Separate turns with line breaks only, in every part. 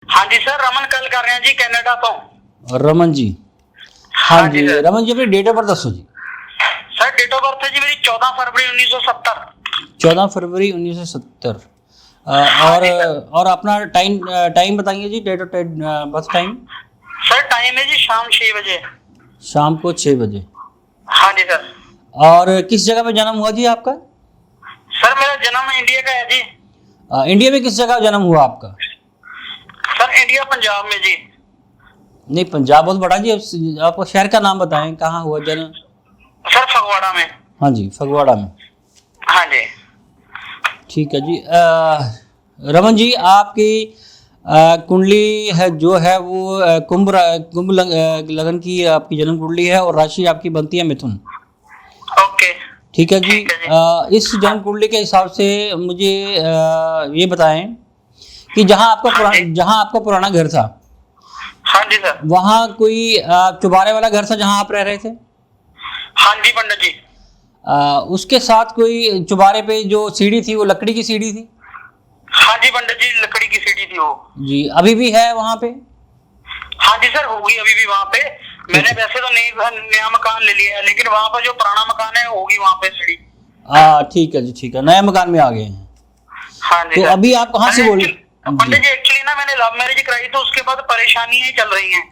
हाँ जी सर, रमन कल कर रहे हैं जी कनाडा तो।
रमन जी, हाँ जी रमन जी, अपनी डेट ऑफ बर्थ दसो जी।
सर डेट ऑफ बर्थ है जी मेरी 14 फरवरी 1970।
14 फरवरी 1970।
हाँ
और
जी सर।
और अपना टाइम टाइम बताइए जी, date of birth time.
Sir time है जी शाम 6 बजे।
शाम को 6 बजे।
हाँ जी सर।
और किस जगह पे जन्म हुआ जी आपका?
सर मेरा जन्म इंडिया का है जी।
इंडिया में किस जगह जन्म हुआ आपका?
सर इंडिया पंजाब में जी।
नहीं, पंजाब बहुत बड़ा जी। आपको शहर का नाम बताएं, कहाँ हुआ जन्म?
सर फगवाड़ा में।
हाँ जी, फगवाड़ा में।
हाँ जी।
ठीक है जी। रमन जी, आपकी कुंडली है जो है वो कुंभ लगन की आपकी जन्म कुंडली है, और राशि आपकी बनती है मिथुन।
ओके।
ठीक है जी।
ठीक है जी।
इस जन्म कुंडली के हिसाब से मुझे ये बताएं कि
हाँ जी।
जहाँ आपका पुराना घर था,
हाँ जी सर।
वहाँ कोई चुबारे वाला घर था जहाँ आप रह रहे थे?
हाँ जी पंडित जी।
उसके साथ कोई चुबारे पे जो सीढ़ी थी वो लकड़ी की सीढ़ी थी?
हाँ जी पंडित जी, लकड़ी की सीढ़ी थी वो।
जी, अभी भी है वहाँ पे?
हाँ जी सर, होगी अभी भी वहाँ पे। मैंने वैसे तो नया मकान ले लिया है, लेकिन वहाँ पर जो पुराना मकान है होगी वहाँ पे सीढ़ी।
ठीक है जी, ठीक है, नए मकान में आ गए हैं।
हाँ जी
तो
सर।
अभी आप कहाँ से बोल रहे?
पंडित जी एक्चुअली ना मैंने लव मैरिज कराई तो उसके बाद परेशानियां चल रही हैं।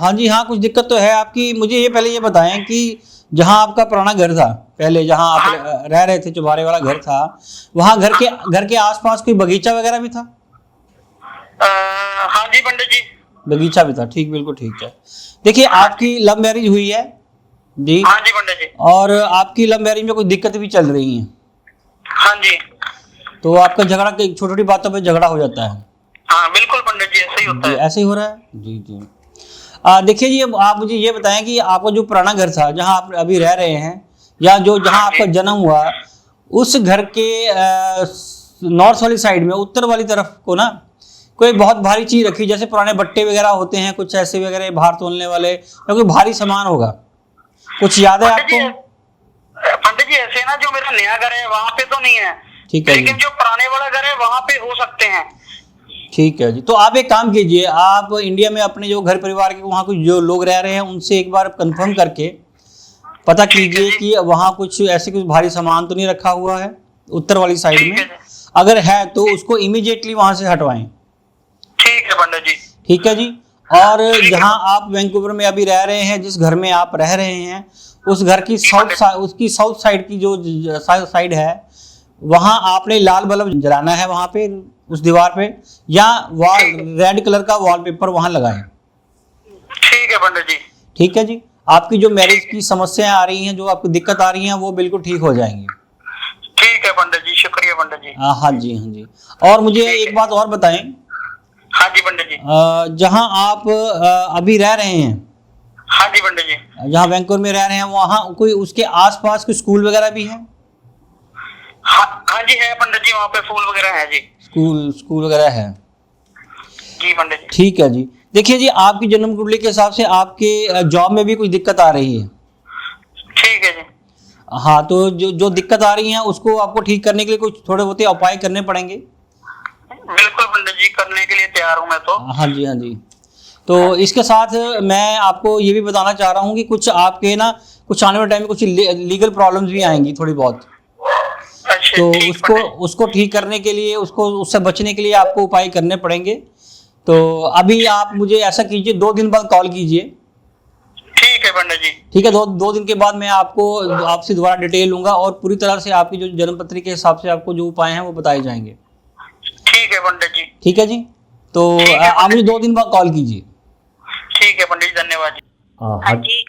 हाँ जी, हाँ, कुछ दिक्कत तो है आपकी। मुझे ये पहले ये बताएं कि जहाँ आपका पुराना घर था, पहले जहाँ आप
हाँ।
रह रहे थे, चुबारे वाला घर था, वहाँ घर के आसपास कोई बगीचा वगैरह भी था?
हाँ जी पंडित जी।
बगीचा भी था, ठीक, बिल्कुल ठीक है। देखिए, आपकी लव मैरिज हुई है जी,
हाँ जी पंडित जी।
और आपकी लव मैरिज में कुछ दिक्कत भी चल रही है,
हाँ जी।
तो आपका झगड़ा, छोटी छोटी बातों पे झगड़ा हो जाता है।
हाँ बिल्कुल पंडित जी, ऐसा ही होता
जी,
है।
ऐसे ही हो रहा है जी जी। देखिए जी, अब आप मुझे ये बताएं कि आपका जो पुराना घर था जहाँ आप अभी रह रहे हैं, या जहाँ
हाँ
आपका
जी।
जन्म हुआ, उस घर के नॉर्थ वाली साइड में, उत्तर वाली तरफ को ना, कोई बहुत भारी चीज रखी, जैसे पुराने बट्टे वगैरह होते हैं कुछ ऐसे वगैरह, भार तोलने वाले, या कोई भारी सामान होगा, कुछ याद है आपको?
पंडित जी ऐसे ना, जो मेरा नया घर है वहाँ पे तो नहीं है,
ठीक है जी,
लेकिन जो पुराने वाला घर है वहाँ पे हो सकते हैं।
ठीक है जी। तो आप एक काम कीजिए, आप इंडिया में अपने जो घर परिवार के वहाँ कुछ जो लोग रह रहे हैं उनसे एक बार कंफर्म करके पता कीजिए कि वहाँ कुछ ऐसे कुछ भारी सामान तो नहीं रखा हुआ है उत्तर वाली साइड
ठीक
में।
है।
अगर है तो उसको इमीडिएटली वहाँ से हटवाएं।
ठीक है पंडित जी।
ठीक है जी। और जहाँ आप वैंकूवर में अभी रह रहे हैं, जिस घर में आप रह रहे हैं, उस घर की उसकी साउथ साइड की जो साइड है, वहाँ आपने लाल बल्ब जलाना है वहाँ पे, उस दीवार पे, या रेड कलर का वॉलपेपर वहाँ लगाएं।
ठीक है पंडित जी।
ठीक है जी। आपकी जो मैरिज की समस्याएं आ रही हैं, जो आपको दिक्कत आ रही हैं, वो बिल्कुल ठीक हो जाएंगी।
ठीक है पंडित जी, शुक्रिया पंडित जी।
हाँ जी, हाँ जी। और मुझे एक बात और बताएं,
हाँ जी पंडित जी।
जहाँ आप अभी रह रहे हैं,
हाँ जी पंडित जी।
जहाँ वैंकूवर में रह रहे हैं, वहाँ कोई उसके आसपास कोई स्कूल वगैरह भी है?
हाँ जी है पंडित जी, वहाँ पे फूल वगैरह है जी।
स्कूल वगैरह है?
जी पंडित जी।
ठीक है जी। देखिए जी, आपकी जन्म कुंडली के हिसाब से आपके जॉब में भी कुछ दिक्कत आ रही है।
ठीक है जी।
हाँ, तो जो दिक्कत आ रही है उसको आपको ठीक करने के लिए कुछ थोड़े बहुत उपाय करने पड़ेंगे।
बिल्कुल पंडित जी, करने के लिए तैयार हूँ मैं तो।
हाँ जी, हाँ जी। तो इसके साथ मैं आपको ये भी बताना चाह रहा हूँ कि कुछ आपके ना, कुछ आने वाले टाइम में कुछ लीगल प्रॉब्लम्स भी आएंगी थोड़ी बहुत।
अच्छा,
तो
ठीक
उसको ठीक करने के लिए, उससे बचने के लिए आपको उपाय करने पड़ेंगे। तो अभी आप मुझे ऐसा कीजिए, 2 दिन बाद कॉल कीजिए।
ठीक है पंडित जी।
ठीक है, 2 दिन के बाद मैं आपसे दोबारा डिटेल लूंगा, और पूरी तरह से आपकी जो जन्म पत्री के हिसाब से आपको जो उपाय हैं वो बताए जाएंगे।
ठीक है पंडित जी।
ठीक है जी। तो आप मुझे 2 दिन बाद कॉल कीजिए।
ठीक है पंडित जी, धन्यवाद जी।
हाँ जी,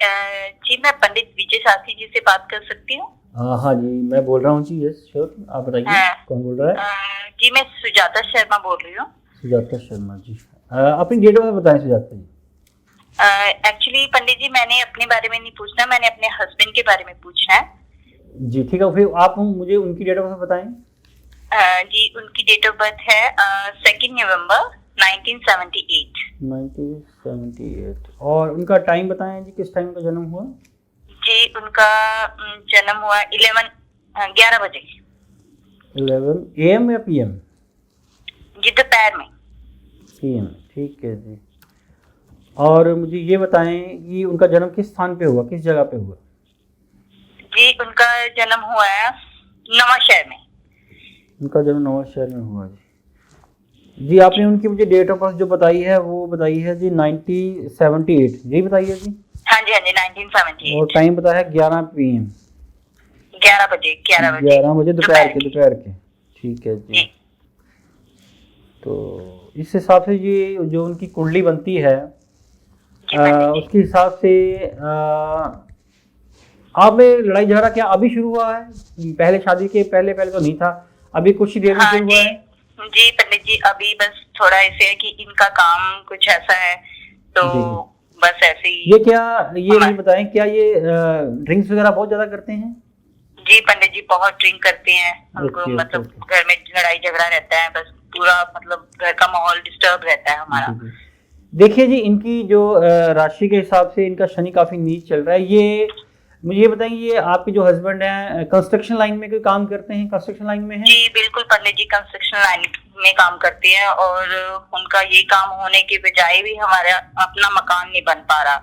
जी मैं पंडित विजय साथी जी से बात कर सकती हूँ?
हाँ जी, मैं बोल रहा हूँ जी। यस श्योर, आप बताइए।
हाँ।
कौन बोल रहा है?
जी मैं सुजाता शर्मा बोल रही हूँ।
सुजाता शर्मा जी। अपनी डेट ऑफ बर्थ बताएं सुजाता जी।
एक्चुअली पंडित जी, मैंने अपने बारे में नहीं पूछना, मैंने अपने हस्बैंड के बारे में पूछना है।
जी ठीक है, फिर आप मुझे उनकी डेट ऑफ बर्थ बताएं।
जी उनकी डेट ऑफ बर्थ है 2 नवंबर 1978।
1978। और उनका टाइम बताएं जी, किस टाइम का जन्म हुआ?
जी उनका जन्म हुआ 11 बजे।
11 AM या PM?
जी दोपहर में।
PM, ठीक है जी। और मुझे ये बताएं कि उनका जन्म किस स्थान पे हुआ, किस जगह पे हुआ?
जी उनका जन्म हुआ है नवांशहर में।
उनका जन्म नवांशहर में हुआ जी। जी आपने उनकी मुझे डेट ऑफ बर्थ जो बताई है वो बताई है जी 1978, यही बताइए जी।
हाँ जी 1978।
और टाइम बताया 11 PM,
11 बजे
11 बजे दोपहर के। ठीक है जी। तो इस हिसाब से ये जो उनकी कुंडली बनती है उसके हिसाब से आप में लड़ाई झगड़ा क्या अभी शुरू हुआ है? पहले शादी के पहले तो नहीं था, अभी कुछ ही देर में शुरू हुआ है?
जी पंडित जी अभी बस थोड़ा ऐसे है कि इनका काम कुछ ऐसा है तो बस ऐसे ही।
ये क्या ये मुझे बताएं, क्या ये ड्रिंक्स वगैरह बहुत ज्यादा करते हैं?
जी पंडित जी बहुत ड्रिंक करते हैं। उनको मतलब घर में लड़ाई झगड़ा रहता है, बस पूरा मतलब घर का माहौल डिस्टर्ब रहता है हमारा।
देखिए जी इनकी जो राशि के हिसाब से इनका शनि काफी नीच चल रहा है। ये मुझे ये बताएं, ये आपके जो हस्बैंड हैं कंस्ट्रक्शन लाइन में कोई काम करते हैं? कंस्ट्रक्शन लाइन में है? जी
बिल्कुल पंडित जी कंस्ट्रक्शन लाइन में काम करते हैं और उनका ये काम होने के बजाय भी हमारा अपना मकान नहीं बन पा रहा।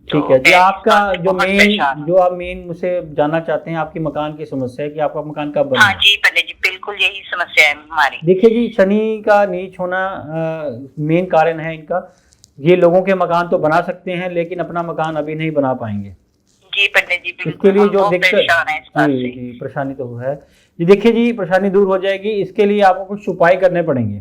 ठीक है जी। आपका जो आप मेन मुझसे जानना चाहते हैं आपके मकान की समस्या है कि आपका मकान कब बने?
हाँ जी पंडित जी बिल्कुल यही समस्या है हमारी।
देखिए जी शनि का नीच होना मेन कारण है इनका। ये लोगों के मकान तो बना सकते हैं लेकिन अपना मकान अभी नहीं बना पाएंगे।
जी पंडित जी
इसके लिए जो दिक्कत जी परेशानी तो है जी। देखिए जी परेशानी दूर हो जाएगी, इसके लिए आपको कुछ उपाय करने पड़ेंगे।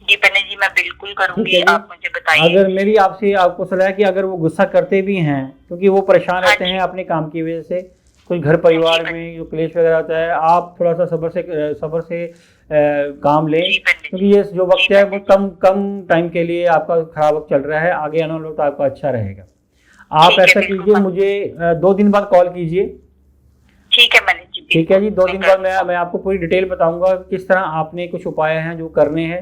जी पंडित जी मैं बिल्कुल करूंगी, आप मुझे बताइए।
अगर मेरी आपसे आपको सलाह है कि अगर वो गुस्सा करते भी हैं क्योंकि वो परेशान रहते हैं अपने काम की वजह से, कुछ घर परिवार में जो क्लेश वगैरह होता है, आप थोड़ा सा सब्र से काम लें क्योंकि ये जो वक्त है वो कम टाइम के लिए आपका खराब वक्त चल रहा है। आगे आने वाला वक्त आपका अच्छा रहेगा। आप ऐसा कीजिए, मुझे 2 दिन बाद कॉल कीजिए।
ठीक है पंडित जी।
ठीक है जी। 2 दिन बाद मैं आपको पूरी डिटेल बताऊंगा किस तरह आपने कुछ उपाय हैं जो करने हैं।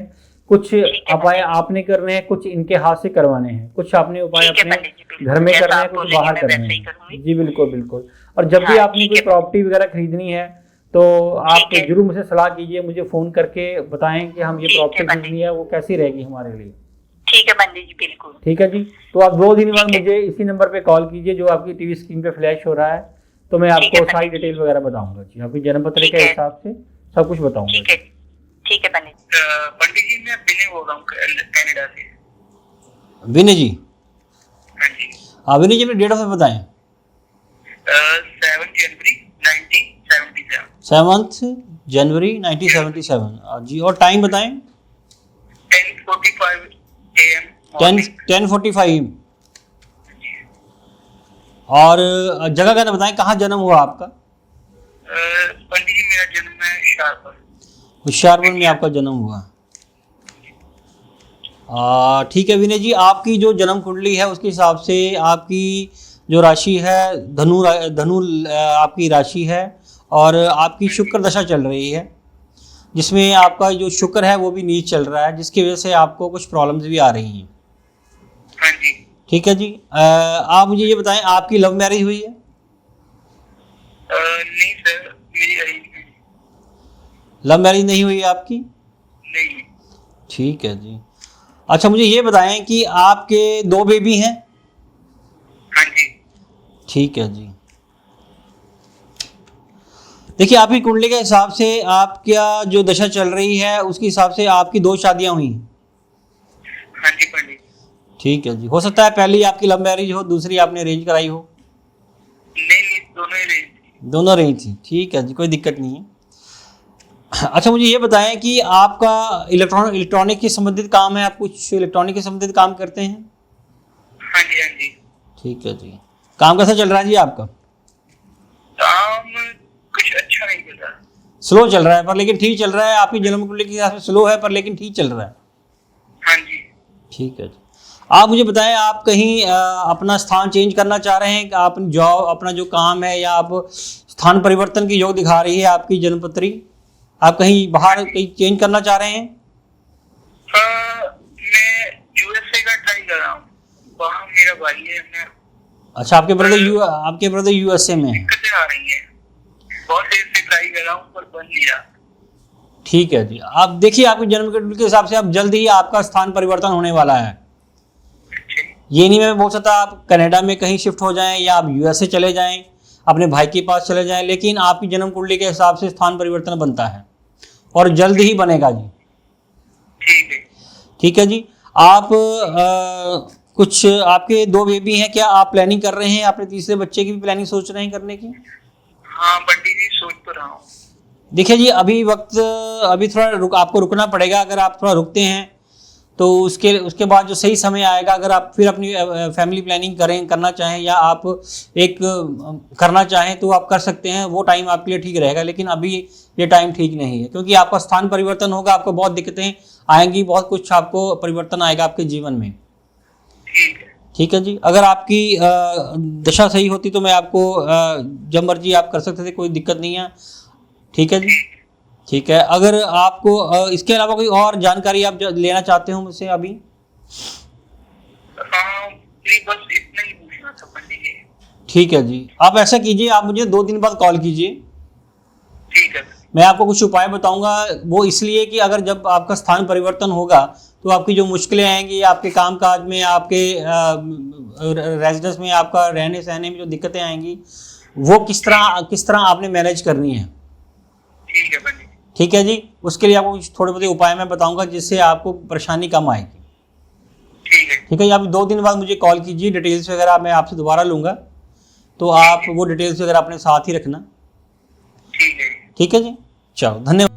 कुछ उपाय आपने करने हैं, कुछ इनके हाथ से करवाने हैं, कुछ आपने उपाय अपने घर में करने हैं, कुछ बाहर करने हैं। जी बिल्कुल। और जब भी आपने कोई प्रॉपर्टी वगैरह खरीदनी है तो आप जरूर मुझे सलाह कीजिए, मुझे फोन करके बताएं कि हम ये प्रॉपर्टी खरीदनी है वो कैसी रहेगी हमारे लिए।
ठीक है पंडित जी बिल्कुल।
ठीक है जी। तो आप 2 दिन बाद मुझे इसी नंबर पे कॉल कीजिए जो आपकी टीवी स्क्रीन पे फ्लैश हो रहा है, तो मैं आपको सारी डिटेल वगैरह बताऊंगा जी। आपकी जन्म पत्र के हिसाब से सब कुछ बताऊंगा।
ठीक है पंडित
जी। मैं विनय बोल रहा हूँ कनाडा से।
विनय जी?
हाँ जी।
हाँ विनय जी अपनी डेट ऑफ बर्थ बताएं।
7 जनवरी 1977।
7 जनवरी 1977 जी। और टाइम बताएं।
10:45 AM।
10:45। और जगह का बताएं, कहाँ जन्म हुआ आपका?
पंडित जी मेरा जन्म है
होशियारपुर में आपका जन्म हुआ। ठीक है विनय जी, आपकी जो जन्म कुंडली है उसके हिसाब से आपकी जो राशि है धनु आपकी राशि है और आपकी शुक्र दशा चल रही है जिसमें आपका जो शुक्र है वो भी नीच चल रहा है, जिसकी वजह से आपको कुछ प्रॉब्लम्स भी आ रही हैं।
हाँ जी।
ठीक है जी। आप मुझे ये बताएं आपकी लव मैरिज हुई है?
नहीं सर, मेरी अरेंज।
लव मैरिज नहीं हुई है आपकी?
नहीं।
ठीक है जी। अच्छा मुझे ये बताएं कि आपके 2 बेबी हैं?
हाँ जी।
ठीक है जी। देखिए आपकी कुंडली के हिसाब से आपका जो दशा चल रही है उसके हिसाब से आपकी 2 शादियां हुई।
हाँ जी पंडित।
ठीक है जी। हो सकता है पहली आपकी लव मैरिज हो, दूसरी आपने अरेंज कराई हो।
नहीं
दोनों अरेंज थी। ठीक है जी, कोई दिक्कत नहीं है। अच्छा मुझे ये बताएं कि आपका इलेक्ट्रॉनिक के संबंधित काम है, आप कुछ इलेक्ट्रॉनिक के संबंधित काम करते हैं?
हाँ जी।
ठीक है जी। काम कैसा चल रहा है जी आपका?
काम कुछ अच्छा नहीं चल रहा।
स्लो चल रहा है पर लेकिन ठीक चल रहा है। आपकी जन्म कुंडली के हिसाब से स्लो है पर लेकिन ठीक चल रहा है।
हाँ जी।
ठीक है जी। आप मुझे बताएं आप कहीं अपना स्थान चेंज करना चाह रहे हैं? आप जॉब अपना जो काम है या आप स्थान परिवर्तन की योग दिखा रही है आपकी जन्मपत्री, आप कहीं बाहर कहीं चेंज करना चाह रहे हैं?
मैं यूएसए का ट्राई कर रहा हूँ, वहाँ मेरा भाई है।
अच्छा आपके ब्रदर यूएसए में है?
दिक्कतें आ रही हैं, बहुत देर से ट्राई कर रहा हूँ पर बन नहीं रहा।
ठीक है जी। आप देखिए, आपकी जन्म कुंडली के हिसाब से अब जल्द ही आपका स्थान परिवर्तन होने वाला है। ये नहीं मैं बोल सकता आप कनाडा में कहीं शिफ्ट हो जाएं या आप यूएसए चले जाएं, अपने भाई के पास चले जाएं, लेकिन आपकी जन्म कुंडली के हिसाब से स्थान परिवर्तन बनता है और जल्द ही बनेगा जी।
ठीक है।
ठीक है जी। आप कुछ आपके 2 बेबी हैं, क्या आप प्लानिंग कर रहे हैं अपने तीसरे बच्चे की भी प्लानिंग सोच रहे हैं करने की?
हाँ पंडित जी, सोच तो रहा हूँ।
देखिए जी, अभी थोड़ा आपको रुकना पड़ेगा। अगर आप थोड़ा रुकते हैं तो उसके बाद जो सही समय आएगा, अगर आप फिर अपनी फैमिली प्लानिंग करना चाहें या आप एक करना चाहें तो आप कर सकते हैं, वो टाइम आपके लिए ठीक रहेगा। लेकिन अभी ये टाइम ठीक नहीं है, क्योंकि आपका स्थान परिवर्तन होगा, आपको बहुत दिक्कतें आएंगी, बहुत कुछ आपको परिवर्तन आएगा आपके जीवन में। ठीक है जी। अगर आपकी दशा सही होती तो मैं आपको जब मर्जी आप कर सकते थे, कोई दिक्कत नहीं है। ठीक है जी। ठीक है। अगर आपको इसके अलावा कोई और जानकारी आप लेना चाहते हो मुझसे अभी?
बस इतना ही पूछना था पंडित जी।
ठीक है जी। आप ऐसा कीजिए, आप मुझे 2 दिन बाद कॉल कीजिए।
ठीक है।
मैं आपको कुछ उपाय बताऊंगा। वो इसलिए कि अगर जब आपका स्थान परिवर्तन होगा तो आपकी जो मुश्किलें आएंगी, आपके कामकाज में, आपके रेजिडेंस में, आपका रहने सहने में जो दिक्कतें आएंगी, वो किस तरह आपने मैनेज करनी है।
ठीक है पंडित।
ठीक है जी। उसके लिए आपको कुछ थोड़े बहुत उपाय मैं बताऊंगा जिससे आपको परेशानी कम आएगी।
ठीक है।
ठीक है। आप 2 दिन बाद मुझे कॉल कीजिए, डिटेल्स वगैरह मैं आपसे दोबारा लूँगा, तो आप वो डिटेल्स वगैरह अपने साथ ही रखना।
ठीक है।
ठीक है जी। चलो, धन्यवाद।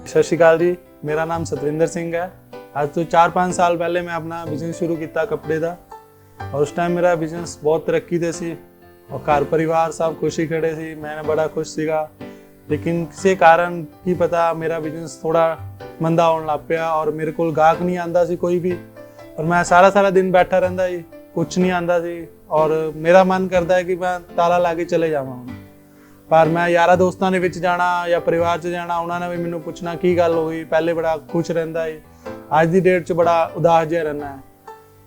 सत श्री अकाल जी, मेरा नाम सतविंदर सिंह है। आज तो 4-5 साल पहले मैं अपना बिजनेस शुरू किया कपड़े का, और उस टाइम मेरा बिजनेस बहुत तरक्की दे सी और घर परिवार सब खुशी खड़े सी, मैंने बड़ा खुश सीगा। लेकिन किसी कारण की पता मेरा बिजनेस थोड़ा मंदा होने लग पिया और मेरे को गाहक नहीं आता सी कोई भी, और मैं सारा दिन बैठा रहता जी, कुछ नहीं आता सी, और मेरा मन करता है कि मैं ताला ला के चले जावां। पर मैं यारा दोस्तों ने विच जाना या परिवार च जाना, उन्होंने भी मैनू पूछना की गल हो गई, पहले बड़ा खुश रहता है, अज की डेट च बड़ा उदास जिहा रहना है।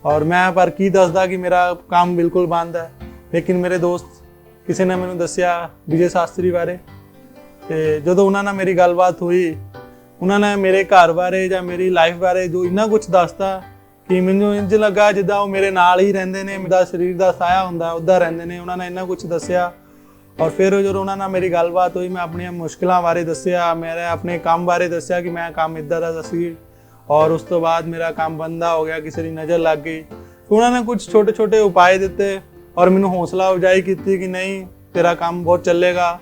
और मैं पर की दसदा कि मेरा काम बिल्कुल बंद है। लेकिन मेरे दोस्त किसी ने मैनू दसिया विजय शास्त्री बारे, तो जो उन्होंने मेरी गलबात हुई, उन्होंने मेरे घर बारे या मेरी लाइफ बारे जो इन्ना कुछ दसता कि मैनू इंज लगा जिद्दां वो मेरे नाल ही रहिंदे ने, मेरा शरीर का साया हुंदा उद्दां रहिंदे ने। उन्होंने इन्ना कुछ दसिया, और फिर जो उन्होंने मेरी गलबात हुई, मैं अपनी मुश्किलों बारे दसिया, मेरे अपने काम बारे दसिया कि मैं काम इदा दा सी, और उस तो बाद मेरा काम बंदा हो गया, किसी की नज़र लग गई। तो उन्होंने कुछ छोटे छोटे उपाय दिते और मैनू हौसला अफजाई की कि नहीं तेरा काम बहुत चलेगा।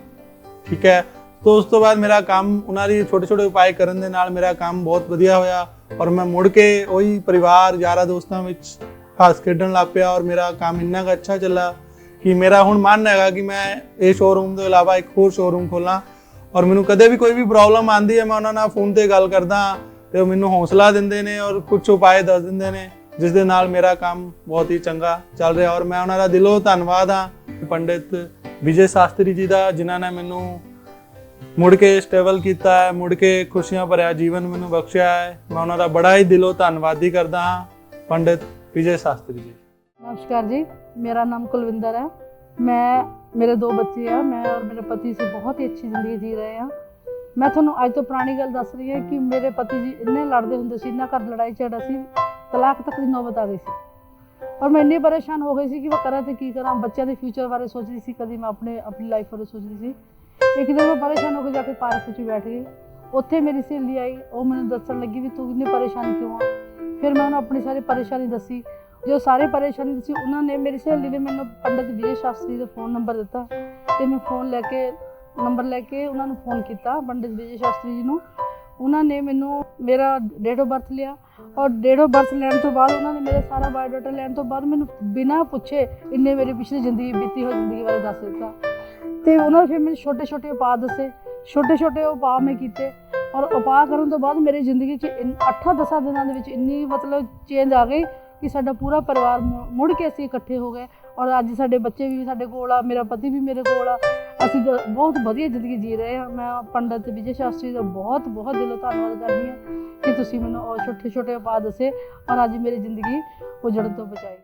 ठीक है। तो उस तो बाद मेरा काम उन्होंने छोटे छोटे उपाय करने दे नाल मेरा काम बहुत वधिया होया, और मैं मुड़ के वही परिवार यारा दोस्तों में हस खेडन लग पिया, और मेरा काम इन्ना का अच्छा चला कि मेरा हुण मन है कि मैं ये शोरूम के अलावा एक होर शोरूम खोलां। और मैनू कदे भी कोई भी प्रॉब्लम आती है, मैं उन्होंने फोन पर गल करदा तो मैनू हौसला दिंदे ने और कुछ उपाय दस दिंदे ने, जिस दे नाल मेरा काम बहुत ही चंगा चल रहा। और मैं उन्होंने दिलों धन्नवाद हाँ पंडित विजय शास्त्री जी का, जिन्होंने मैनू मुड़ के स्टेबल किया है, मुड़ के खुशियां भरिया जीवन मैनू बख्शिया है। मैं उन्होंने बड़ा ही दिलों धन्नवादी करदा हाँ पंडित विजय शास्त्री जी।
नमस्कार जी, मेरा नाम कुलविंदर है। मेरे 2 बच्चे हैं, मैं और मेरे पति से बहुत ही अच्छी जिंदगी जी रहे हैं। मैं थोनों अज तो पुरानी गल दस रही है कि मेरे पति जी इन्ने लड़ते होंगे सी, इन्ना घर लड़ाई झगड़ा सी, तलाक तक की नौबत आ गई सी। और मैं इन्नी परेशान हो गई सी कि मैं करा तो की करा, बच्चों के फ्यूचर बारे सोच रही थी, कभी मैं अपनी लाइफ बारे सोच रही थी। एक दिन मैं परेशान होकर जाके पार्क में बैठ गई, उत्थे मेरी सहेली आई, वो मैंने दसन लगी भी तू इन्नी परेशान क्यों आ। फिर मैं उन्हें अपनी सारी परेशानी दसी, जो सारी परेशानी दसी उन्होंने मेरी सहेली ने मैंने पंडित विजय शास्त्री का फोन नंबर दिता, तो मैं फोन नंबर लैके उन्होंने फोन किया पंडित विजय शास्त्री जी को। उन्होंने मैनू मेरा डेट ऑफ बर्थ लिया, और डेट ऑफ बर्थ लैन तो बाद उन्होंने मेरा सारा बायोडाटा लैन तो बाद मैनू बिना पुछे इन्ने मेरी पिछली जिंदगी बीती हुई जिंदगी बारे दस दिता। तो उन्होंने फिर मैंने छोटे छोटे उपाय दसे, छोटे छोटे उपाय मैं किए, और उपाय करने तो बाद मेरी जिंदगी 8-10 दिनों के इन्नी मतलब चेंज आ गई कि साडा पूरा परिवार मुड़ के असीं इकट्ठे हो गए, ਔਰ ਅੱਜ ਸਾਡੇ ਬੱਚੇ ਵੀ ਸਾਡੇ ਕੋਲ ਆ, ਮੇਰਾ ਪਤੀ ਵੀ ਮੇਰੇ ਕੋਲ ਆ, ਅਸੀਂ ਬਹੁਤ ਵਧੀਆ ਜ਼ਿੰਦਗੀ ਜੀ ਰਹੇ ਹਾਂ। ਮੈਂ ਪੰਡਤ ਵਿਜੇ ਸ਼ਾਸਤਰੀ ਦਾ ਬਹੁਤ ਬਹੁਤ ਦਿਲੋਂ ਧੰਨਵਾਦ ਕਰਦੀ ਹਾਂ ਕਿ ਤੁਸੀਂ ਮੈਨੂੰ ਉਹ ਛੋਟੇ ਛੋਟੇ ਉਪਾਅ ਦੱਸੇ ਔਰ ਅੱਜ ਮੇਰੀ ਜ਼ਿੰਦਗੀ ਉਜੜਨ ਤੋਂ ਬਚਾਈ।